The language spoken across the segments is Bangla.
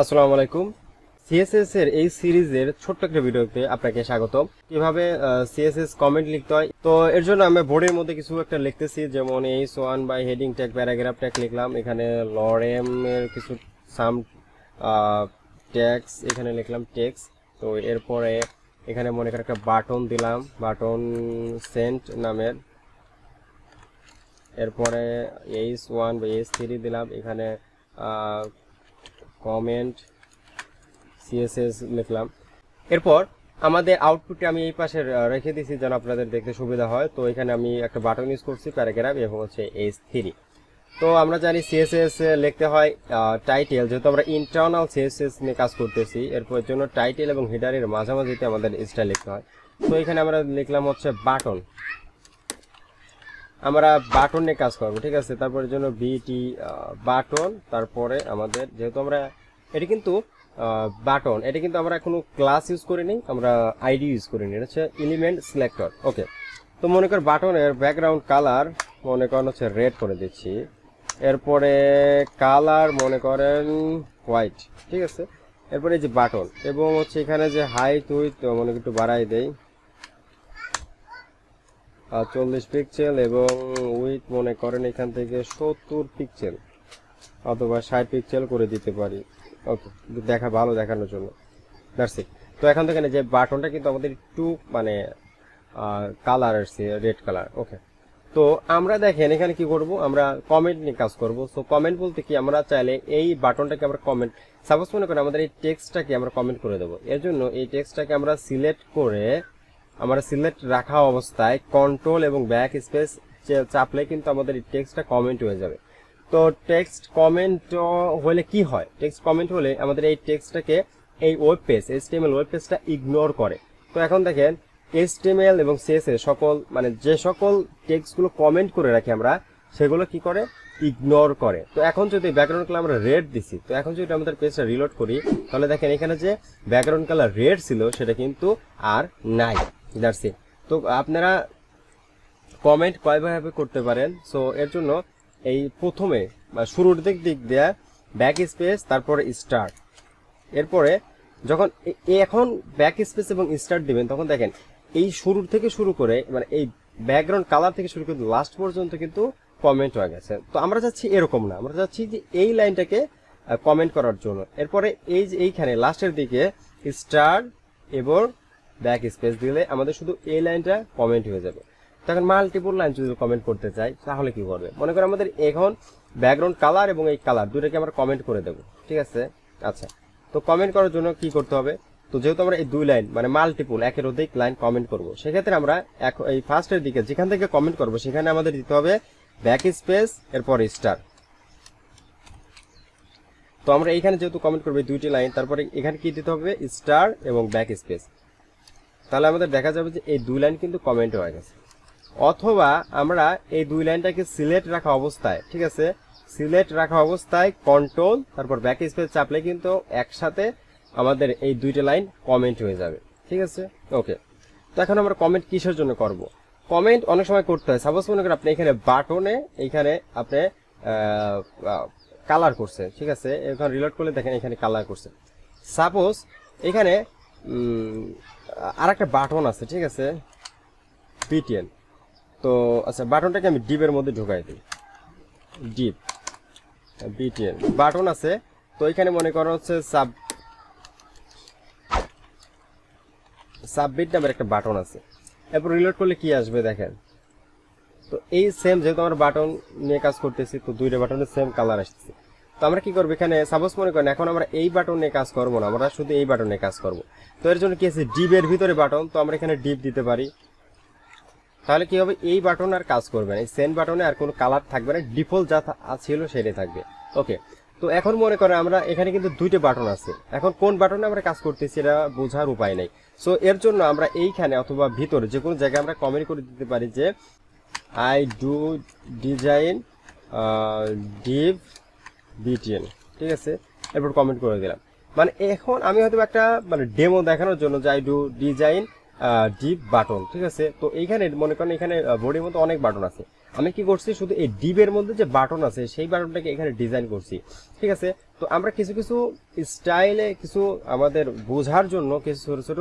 আসসালামু আলাইকুম। সিএসএস এর এই সিরিজের ছোট্ট একটা ভিডিওতে আপনাকে স্বাগতম। কিভাবে সিএসএস কমেন্ট লিখতে হয়, তো এর জন্য আমি বোর্ডের মধ্যে কিছু একটা লিখতেছি, যেমন H1 by heading tag paragraph tag লিখলাম, এখানে লরেম এর কিছু সাম ট্যাগস এখানে লিখলাম টেক্স। তো এরপরে এখানে মনে করেন একটা বাটন দিলাম, বাটন সেন্ট নামের। এরপরে H1 বা H3 দিলাম, এখানে কমেন্ট CSS লিখলাম। এরপর আমাদের আউটপুটে আমি এই পাশে রেখে দিয়েছি যেন আপনাদের দেখতে সুবিধা হয়। তো এখানে আমি একটা বাটন ইউজ করছি, প্যারাগ্রাফ এবং হচ্ছে H3। তো আমরা জানি CSS লিখতে হয় টাইটেল, যেহেতু আমরা ইন্টারনাল CSS নিয়ে কাজ করতেছি, এরপর জন্য টাইটেল এবং হেডারের মাঝামাঝিতে আমাদের স্টাইল লিখতে হয়। তো এখানে আমরা লিখলাম হচ্ছে বাটন, আমরা বাটন নিয়ে কাজ করবো, ঠিক আছে। তারপরে জন্য বিটি বাটন, তারপরে আমাদের যেহেতু আমরা এটি কিন্তু বাটন, এটা কিন্তু আমরা কোনো ক্লাস ইউজ করিনি, আমরা আইডি ইউজ করিনি, এটা হচ্ছে এলিমেন্ট সিলেক্টর। ওকে, তো মনে কর বাটনের ব্যাকগ্রাউন্ড কালার মনে করেন হচ্ছে রেড করে দিচ্ছি, এরপরে কালার মনে করেন হোয়াইট, ঠিক আছে। এরপরে এই যে বাটন এবং হচ্ছে এখানে যে হাইট উইথ মনে একটু বাড়াই দেই 40 পিক্সেল এবং উইথ মনে করেন এখান থেকে 70 পিক্সেল অথবা 60 পিক্সেল করে দিতে পারি। ওকে, দেখা ভালো দেখানোর জন্য, দ্যাটস ইট। তো এখন দেখেন যে বাটনটা কিন্তু আমাদের একটু মানে কালার আসছে রেড কালার। ওকে, তো আমরা দেখেন এখানে কি করব, আমরা কমেন্ট নিয়ে কাজ করব। সো কমেন্ট বলতে কি, আমরা চাইলে এই বাটনটাকে আমরা কমেন্ট, সাপোজ মনে করেন আমাদের এই টেক্সটটাকে আমরা কমেন্ট করে দেবো। এর জন্য এই টেক্সটটাকে আমরা সিলেক্ট করে, আমরা সিলেক্ট রাখা অবস্থায় কন্ট্রোল এবং ব্যাক স্পেস চাপলে কিন্তু আমাদের এই টেক্সটটা কমেন্ট হয়ে যাবে। তো টেক্সট কমেন্ট হলে কি হয়, টেক্সট কমেন্ট হলে আমাদের এই টেক্সটটাকে এই ওয়েব পেজ HTML ওয়েব পেজটা ইগনোর করে। তো এখন দেখেন HTML এবং CSS সকল মানে যে সকল টেক্সটগুলো কমেন্ট করে রাখি আমরা, সেগুলো কি করে, ইগনোর করে। তো এখন যদি ব্যাকগ্রাউন্ড কালার আমরা রেড দিছি, তো এখন যদি আমাদের পেজটা রিলোড করি, তাহলে দেখেন এখানে যে ব্যাকগ্রাউন্ড কালার রেড ছিল সেটা কিন্তু আর নাই, দ্যাটস ইট। তো আপনারা কমেন্ট কয়ভাবে করতে পারেন, সো এর জন্য এই প্রথমে শুরুর দিক দেয়া ব্যাক স্পেস, তারপরে স্টার্ট, এরপরে যখন এখন ব্যাক স্পেস এবং স্টার্ট দিবেন, তখন দেখেন এই শুরুর থেকে শুরু করে মানে এই ব্যাকগ্রাউন্ড কালার থেকে শুরু করে লাস্ট পর্যন্ত কিন্তু কমেন্ট হয়ে গেছে। তো আমরা যাচ্ছি এরকম না, আমরা যাচ্ছি যে এই লাইনটাকে কমেন্ট করার জন্য। এরপরে এই যে এইখানে লাস্টের দিকে স্টার্ট এবং ব্যাক স্পেস দিলে আমাদের শুধু এই লাইনটা কমেন্ট হয়ে যাবে। তখন মাল্টিপল লাইন যদি কমেন্ট করতে চাই তাহলে কি করবে, মনে করেন আমাদের এখন ব্যাকগ্রাউন্ড কালার এবং এই কালার দুটোকে আমরা কমেন্ট করে দেবো, ঠিক আছে। আচ্ছা, তো কমেন্ট করার জন্য কি করতে হবে, তো যেহেতু আমরা এই দুই লাইন মানে মাল্টিপল একের অধিক লাইন কমেন্ট করব, সেক্ষেত্রে আমরা এই ফার্স্টের দিকে যেখান থেকে কমেন্ট করব সেখানে আমাদের দিতে হবে ব্যাক স্পেস, এরপর স্টার। তো আমরা এইখানে যেহেতু কমেন্ট করবো দুইটি লাইন, তারপরে এখানে কি দিতে হবে, স্টার এবং ব্যাক স্পেস। তাহলে আমাদের দেখা যাবে যে এই দুই লাইন কিন্তু কমেন্ট হয়ে গেছে। অথবা আমরা এই দুই লাইনটাকে সিলেক্ট রাখা অবস্থায়, ঠিক আছে, সিলেক্ট রাখা অবস্থায় কন্ট্রোল তারপর ব্যাক স্পেস চাপলে কিন্তু একসাথে আমাদের এই দুইটা লাইন কমেন্ট হয়ে যাবে, ঠিক আছে। ওকে, তো এখন আমরা কমেন্ট কিসের জন্য করব, কমেন্ট অনেক সময় করতে হয়। সাপোজ মনে করেন আপনি এখানে বাটনে এইখানে আপনি কালার করছে, ঠিক আছে, এখন রিলোড করলে দেখেন এখানে কালার করছে। সাপোজ এখানে আর একটা বাটন আছে, ঠিক আছে, BTN। তো আচ্ছা, বাটনটাকে আমি ডিপের মধ্যে ঢুকাই দিই, ডিপ BTN বাটন আছে। তো এখানে মনে করো হচ্ছে সাবমিট নামের একটা বাটন আছে। এরপর রিলোড করলে কি আসবে দেখেন, তো এই সেম যেহেতু আমরা বাটন নিয়ে কাজ করতেছি, তো দুইটা বাটনের সেম কালার আসতেছে। তো আমরা কি করবো, এখানে সাপোজ মনে করেন এখন আমরা এই বাটন নিয়ে কাজ করবো না, আমরা শুধু এই বাটন নিয়ে কাজ করবো। তো এর জন্য কি আছে, ডিপের ভিতরে বাটন, তো আমরা এখানে ডিপ দিতে পারি। তাহলে কি হবে, এই বাটন আর কাজ করবে না, এই সেন্ড বাটনে আর কোনো কালার থাকবে না, ডিফল্ট যা ছিল সেটাই থাকবে। ওকে, তো এখন মনে করেন আমরা এখানে কিন্তু দুইটা বাটন আছে, এখন কোন বাটনে আমরা কাজ করতেছি এটা বোঝার উপায় নেই। সো এর জন্য আমরা এইখানে অথবা ভিতরে যে কোনো জায়গায় আমরা কমেন্ট করে দিতে পারি যে I do design deep BTN, ঠিক আছে। এরপর কমেন্ট করে দিলাম, মানে এখন আমি হয়তো একটা মানে ডেমো দেখানোর জন্য যে I do design deep button, ঠিক আছে। তো এইখানে মনে করেন এখানে বোর্ডের মধ্যে অনেক বাটন আছে, আমি কি করছি শুধু এই ডিপের মধ্যে যে বাটন আছে সেই বাটনটাকে এখানে ডিজাইন করছি, ঠিক আছে। তো আমরা কিছু কিছু স্টাইলে কিছু আমাদের বোঝার জন্য কিছু ছোট ছোট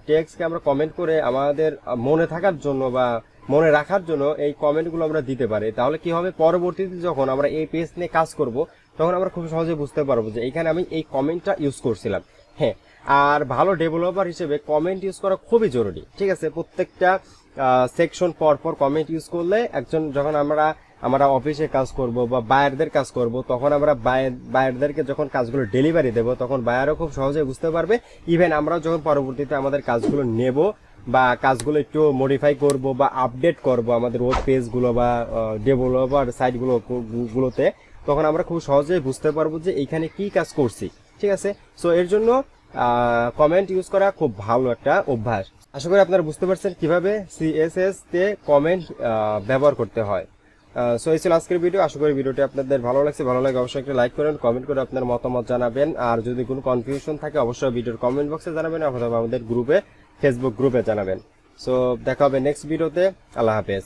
টেক্সটকে আমরা কমেন্ট করে আমাদের মনে থাকার জন্য বা মনে রাখার জন্য এই কমেন্টগুলো আমরা দিতে পারি। তাহলে কি হবে, পরবর্তীতে যখন আমরা এই পেজ নিয়ে কাজ করব তখন আমরা খুব সহজে বুঝতে পারবো যে এখানে আমি এই কমেন্টটা ইউজ করছিলাম। হ্যাঁ, আর ভালো ডেভেলপার হিসেবে কমেন্ট ইউজ করা খুবই জরুরি। ঠিক আছে, প্রত্যেকটা সেকশন পর পর কমেন্ট ইউজ করলে একজন যখন আমরা অফিসে কাজ করব বা বায়ারদের কাজ করব, তখন আমরা বায়ারদেরকে যখন কাজগুলো ডেলিভারি দেব তখন বায়ারও খুব সহজে বুঝতে পারবে। ইভেন আমরা যখন পরবর্তীতে আমাদের কাজগুলো নেব বা কাজগুলো একটু মডিফাই করব বা আপডেট করব আমাদের ওয়েব পেজগুলো বা ডেভেলপার সাইটগুলোতে, তখন আমরা খুব সহজেই বুঝতে পারবো যে এইখানে কি কাজ করছি। ঠিক আছে, সো এর জন্য কমেন্ট ইউজ করা খুব ভালো একটা অভ্যাস। আশা করি আপনারা বুঝতে পারছেন কিভাবে সিএসএস তে কমেন্ট ব্যবহার করতে হয়। সো এই ছিল আজকের ভিডিও। আশা করি ভিডিওটি আপনাদের ভালো লাগছে। ভালো লাগে অবশ্যই একটা লাইক করেন, কমেন্ট করে আপনার মতামত জানাবেন। আর যদি কোনো কনফিউশন থাকে অবশ্যই ভিডিওর কমেন্ট বক্সে জানাবেন অথবা আমাদের গ্রুপে, ফেসবুক গ্রুপে জানাবেন। সো দেখা হবে নেক্সট ভিডিওতে। আল্লাহ হাফেজ।